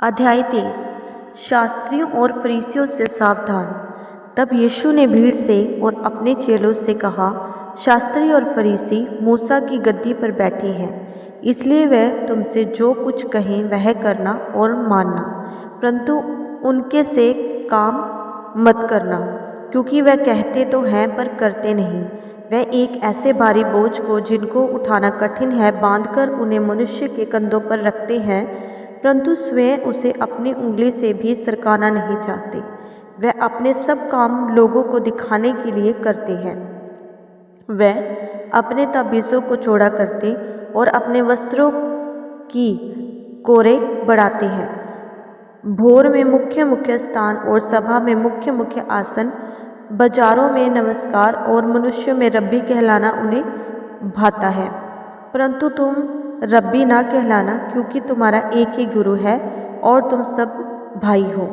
अध्याय 23 शास्त्रियों और फरीसियों से सावधान। तब यीशु ने भीड़ से और अपने चेलों से कहा, शास्त्री और फरीसी मूसा की गद्दी पर बैठे हैं, इसलिए वह तुमसे जो कुछ कहें वह करना और मानना, परंतु उनके से काम मत करना, क्योंकि वह कहते तो हैं पर करते नहीं। वह एक ऐसे भारी बोझ को जिनको उठाना कठिन है बांधकर उन्हें मनुष्य के कंधों पर रखते हैं, परंतु स्वयं उसे अपनी उंगली से भी सरकाना नहीं चाहते। वह अपने सब काम लोगों को दिखाने के लिए करते हैं। वह अपने ताबीज़ों को चौड़ा करते और अपने वस्त्रों की कोरे बढ़ाते हैं। भोर में मुख्य मुख्य स्थान और सभा में मुख्य मुख्य आसन, बाजारों में नमस्कार और मनुष्यों में रब्बी कहलाना उन्हें भाता है। परंतु तुम रब्बी ना कहलाना, क्योंकि तुम्हारा एक ही गुरु है और तुम सब भाई हो।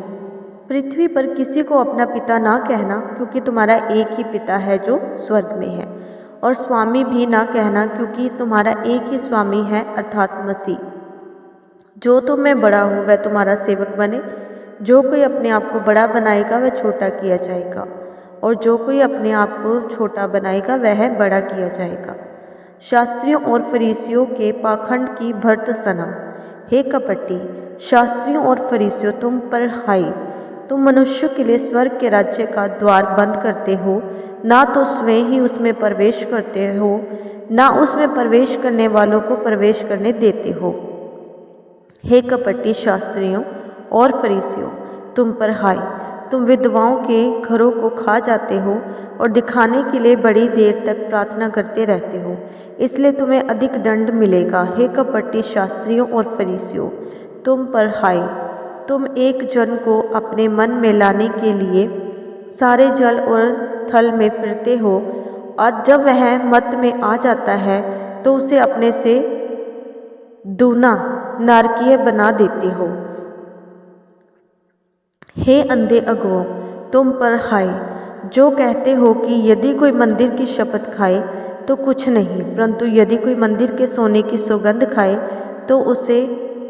पृथ्वी पर किसी को अपना पिता ना कहना, क्योंकि तुम्हारा एक ही पिता है जो स्वर्ग में है। और स्वामी भी ना कहना, क्योंकि तुम्हारा एक ही स्वामी है अर्थात मसीह। जो तुम में बड़ा हो वह तुम्हारा सेवक बने। जो कोई अपने आप को बड़ा बनाएगा वह छोटा किया जाएगा, और जो कोई अपने आप को छोटा बनाएगा वह बड़ा किया जाएगा। शास्त्रियों और फरीसियों के पाखंड की भर्त्सना। हे कपटी शास्त्रियों और फरीसियों, तुम पर हाय! तुम मनुष्यों के लिए स्वर्ग के राज्य का द्वार बंद करते हो, ना तो स्वयं ही उसमें प्रवेश करते हो, ना उसमें प्रवेश करने वालों को प्रवेश करने देते हो। हे कपटी शास्त्रियों और फरीसियों, तुम पर हाय! तुम विधवाओं के घरों को खा जाते हो और दिखाने के लिए बड़ी देर तक प्रार्थना करते रहते हो, इसलिए तुम्हें अधिक दंड मिलेगा। हे कपटी शास्त्रियों और फरीसियों, तुम पर हाय! तुम एक जन को अपने मन में लाने के लिए सारे जल और थल में फिरते हो, और जब वह मत में आ जाता है तो उसे अपने से दूना नारकीय बना देते हो। हे अंधे अगुओं, तुम पर हाय! जो कहते हो कि यदि कोई मंदिर की शपथ खाए तो कुछ नहीं, परंतु यदि कोई मंदिर के सोने की सौगंध खाए तो उसे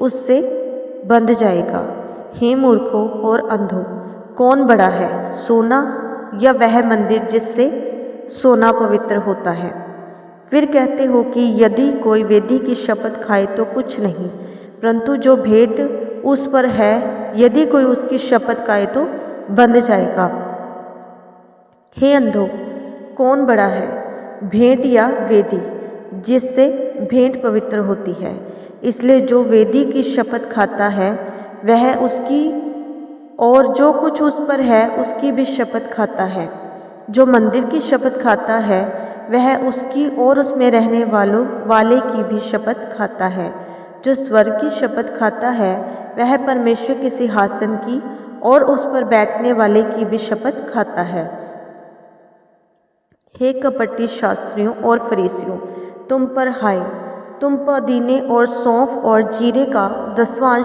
उससे बंध जाएगा। हे मूर्खों और अंधों, कौन बड़ा है, सोना या वह मंदिर जिससे सोना पवित्र होता है? फिर कहते हो कि यदि कोई वेदी की शपथ खाए तो कुछ नहीं, परंतु जो भेंट उस पर है यदि कोई उसकी शपथ खाए तो बंध जाएगा। हे अंधों, कौन बड़ा है, भेंट या वेदी जिससे भेंट पवित्र होती है? इसलिए जो वेदी की शपथ खाता है वह उसकी और जो कुछ उस पर है उसकी भी शपथ खाता है। जो मंदिर की शपथ खाता है वह उसकी और उसमें रहने वाले की भी शपथ खाता है। जो स्वर्ग की शपथ खाता है वह परमेश्वर के सिंहासन की और उस पर बैठने वाले की भी शपथ खाता है। हे कपटी शास्त्रियों और फरीसियों, तुम पर हाय! तुम पुदीने और सौंफ और जीरे का 10वां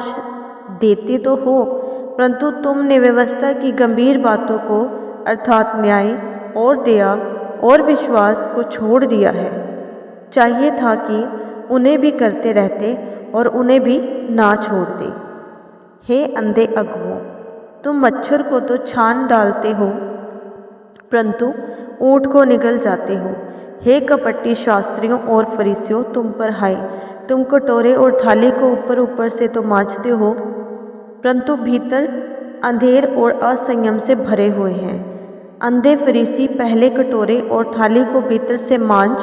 देते तो हो, परंतु तुमने व्यवस्था की गंभीर बातों को अर्थात न्याय और दया और विश्वास को छोड़ दिया है। चाहिए था कि उन्हें भी करते रहते और उन्हें भी ना छोड़ते। हे अंधे अगुओं, तुम मच्छर को तो छान डालते हो, परंतु ऊँट को निगल जाते हो। हे कपटी शास्त्रियों और फरीसियों, तुम पर हाय! तुम कटोरे और थाली को ऊपर ऊपर से तो मांजते हो, परंतु भीतर अंधेर और असंयम से भरे हुए हैं। अंधे फरीसी, पहले कटोरे और थाली को भीतर से मांज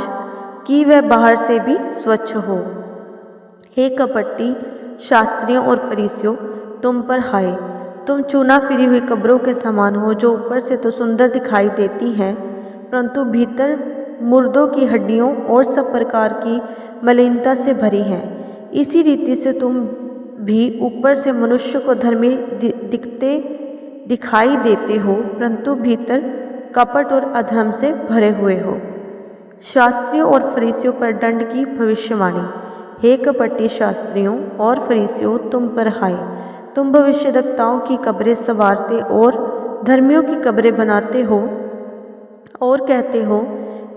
कि वह बाहर से भी स्वच्छ हो। हे कपटी शास्त्रियों और फरीसियों, तुम पर हाय! तुम चूना फिरी हुई कब्रों के समान हो, जो ऊपर से तो सुंदर दिखाई देती हैं, परंतु भीतर मुर्दों की हड्डियों और सब प्रकार की मलिनता से भरी हैं। इसी रीति से तुम भी ऊपर से मनुष्य को धर्मी दिखाई देते हो, परंतु भीतर कपट और अधर्म से भरे हुए हो। शास्त्रियों और फरीसियों पर दंड की भविष्यवाणी। हे कपटी शास्त्रियों और फरीसियों, तुम पर हाय! तुम भविष्यद्वक्ताओं की कब्रें संवारते और धर्मियों की कब्रें बनाते हो और कहते हो,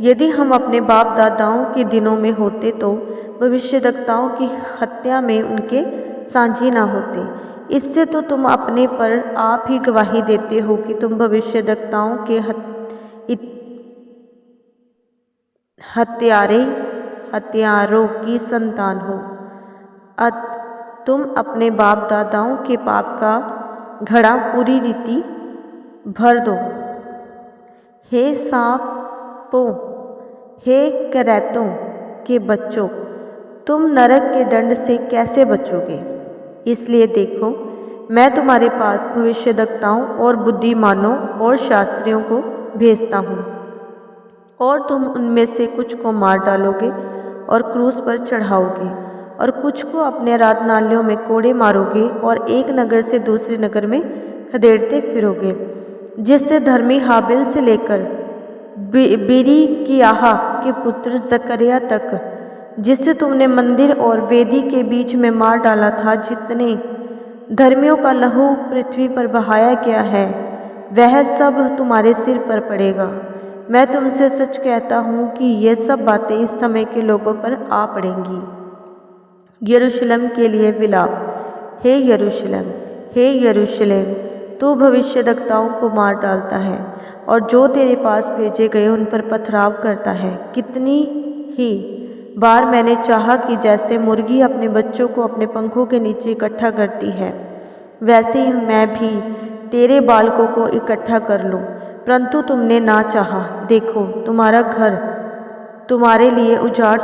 यदि हम अपने बाप दादाओं के दिनों में होते तो भविष्यद्वक्ताओं की हत्या में उनके साझी ना होते। इससे तो तुम अपने पर आप ही गवाही देते हो कि तुम भविष्यद्वक्ताओं के हत्यारों की संतान हो। तुम अपने बाप दादाओं के पाप का घड़ा पूरी रीति भर दो। हे सांपों, हे करैतों के बच्चों, तुम नरक के दंड से कैसे बचोगे? इसलिए देखो, मैं तुम्हारे पास भविष्यद्वक्ताओं और बुद्धिमानों और शास्त्रियों को भेजता हूँ, और तुम उनमें से कुछ को मार डालोगे और क्रूस पर चढ़ाओगे, और कुछ को अपने आराधनालयों में कोड़े मारोगे और एक नगर से दूसरे नगर में खदेड़ते फिरोगे, जिससे धर्मी हाबिल से लेकर बेरीकियाह के पुत्र जकरिया तक, जिसे तुमने मंदिर और वेदी के बीच में मार डाला था, जितने धर्मियों का लहू पृथ्वी पर बहाया गया है, वह सब तुम्हारे सिर पर पड़ेगा। मैं तुमसे सच कहता हूँ कि ये सब बातें इस समय के लोगों पर आ पड़ेंगी। यरूशलेम के लिए विलाप। हे यरूशलेम, हे यरूशलेम, तू भविष्यद्वक्ताओं को मार डालता है और जो तेरे पास भेजे गए उन पर पथराव करता है। कितनी ही बार मैंने चाहा कि जैसे मुर्गी अपने बच्चों को अपने पंखों के नीचे इकट्ठा करती है, वैसे ही मैं भी तेरे बालकों को इकट्ठा कर लूं, परंतु तुमने ना चाहा। देखो, तुम्हारा घर तुम्हारे लिए उजाड़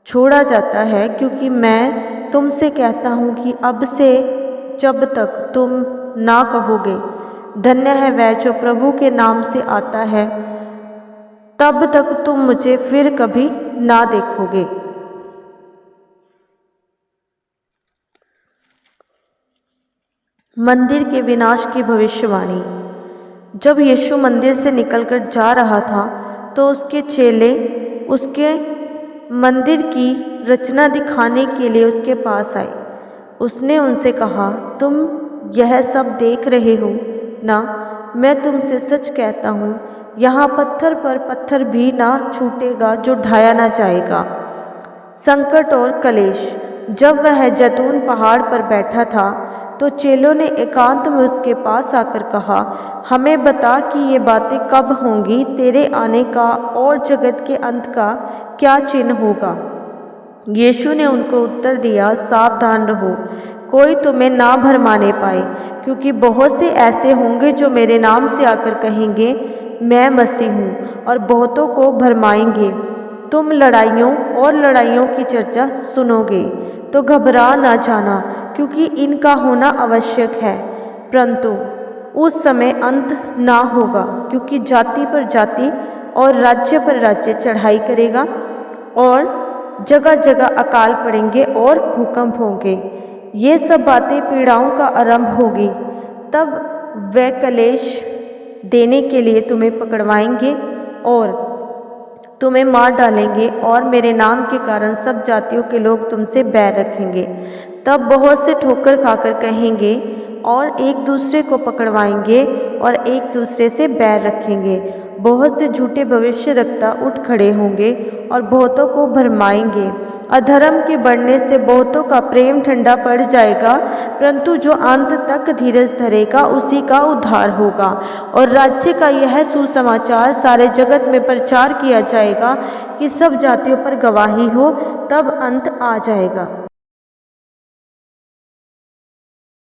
छोड़ा जाता है, क्योंकि मैं तुमसे कहता हूँ कि अब से जब तक तुम ना कहोगे, धन्य है वह जो प्रभु के नाम से आता है, तब तक तुम मुझे फिर कभी ना देखोगे। मंदिर के विनाश की भविष्यवाणी। जब यीशु मंदिर से निकलकर जा रहा था, तो उसके चेले उसके मंदिर की रचना दिखाने के लिए उसके पास आए। उसने उनसे कहा, तुम यह सब देख रहे हो ना? मैं तुमसे सच कहता हूँ, यहाँ पत्थर पर पत्थर भी ना छूटेगा जो ढाया ना जाएगा। संकट और कलेश। जब वह जैतून पहाड़ पर बैठा था, तो चेलों ने एकांत में उसके पास आकर कहा, हमें बता कि ये बातें कब होंगी, तेरे आने का और जगत के अंत का क्या चिन्ह होगा? यीशु ने उनको उत्तर दिया, सावधान रहो, कोई तुम्हें ना भरमाने पाए, क्योंकि बहुत से ऐसे होंगे जो मेरे नाम से आकर कहेंगे, मैं मसीह हूँ, और बहुतों को भरमाएंगे। तुम लड़ाइयों और लड़ाइयों की चर्चा सुनोगे, तो घबरा ना जाना, क्योंकि इनका होना आवश्यक है, परंतु उस समय अंत ना होगा, क्योंकि जाति पर जाति और राज्य पर राज्य चढ़ाई करेगा, और जगह जगह अकाल पड़ेंगे और भूकंप होंगे। ये सब बातें पीड़ाओं का आरंभ होगी। तब वे कलेश देने के लिए तुम्हें पकड़वाएंगे और तुम्हें मार डालेंगे, और मेरे नाम के कारण सब जातियों के लोग तुमसे बैर रखेंगे। तब बहुत से ठोकर खाकर कहेंगे और एक दूसरे को पकड़वाएंगे और एक दूसरे से बैर रखेंगे। बहुत से झूठे भविष्यद्वक्ता उठ खड़े होंगे और बहुतों को भरमाएंगे। अधर्म के बढ़ने से बहुतों का प्रेम ठंडा पड़ जाएगा, परंतु जो अंत तक धीरज धरेगा उसी का उद्धार होगा। और राज्य का यह सुसमाचार सारे जगत में प्रचार किया जाएगा कि सब जातियों पर गवाही हो, तब अंत आ जाएगा।